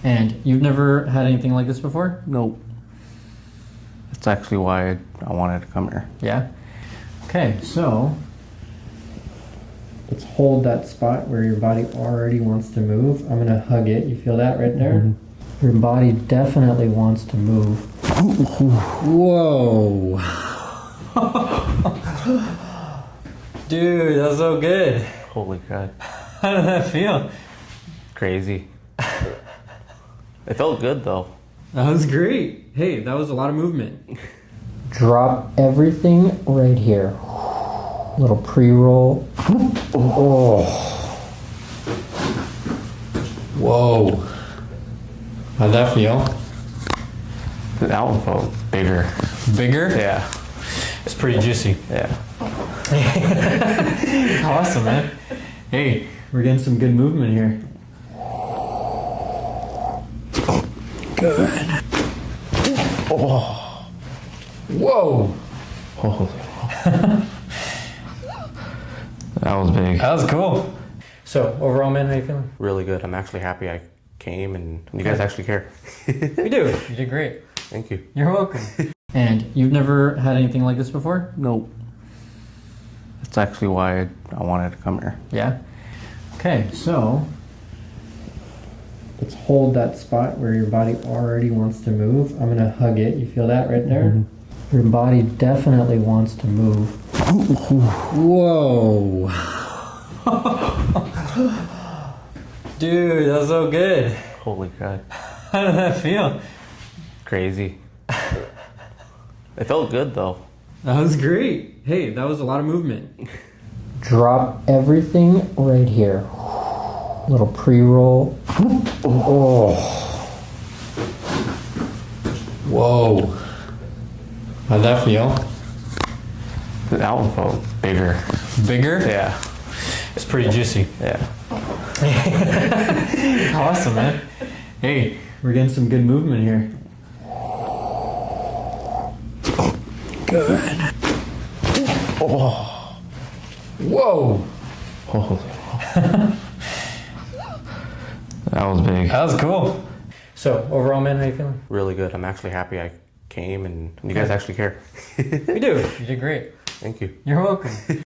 And you've never had anything like this before? Nope. That's actually why I wanted to come here. Yeah? Okay, so let's hold that spot where your body already wants to move. I'm gonna hug it. You feel that right there? Mm-hmm. Your body definitely wants to move. Whoa. Dude, that was so good. Holy crap. How did that feel? Crazy. It felt good though. That was great. Hey, that was a lot of movement. Drop everything right here. Little pre-roll. Oh. Whoa. How'd that feel? That one felt bigger. Bigger? Yeah. It's pretty juicy. Yeah. Awesome, man. Hey, we're getting some good movement here. Good. Oh. Whoa. Holy. That was big. That was cool. So, overall, man, how you feeling? Really good. I'm actually happy I came and you guys actually care. We do. You did great. Thank you. You're welcome. And you've never had anything like this before? Nope. That's actually why I wanted to come here. Yeah? Okay, so let's hold that spot where your body already wants to move. I'm gonna hug it. You feel that right there? Mm-hmm. Your body definitely wants to move. Whoa. Dude, that was so good. Holy crap. How did that feel? Crazy. It felt good though. That was great. Hey, that was a lot of movement. Drop everything right here. Little pre-roll. Oh. Whoa. How'd that feel? That one felt bigger. Bigger? Yeah. It's pretty juicy. Yeah. Awesome, man. Hey, we're getting some good movement here. Good. Oh. Whoa. Holy. That was big. That was cool. So, overall, man, how you feeling? Really good. I'm actually happy I came and you guys actually care. We do. You did great. Thank you. You're welcome.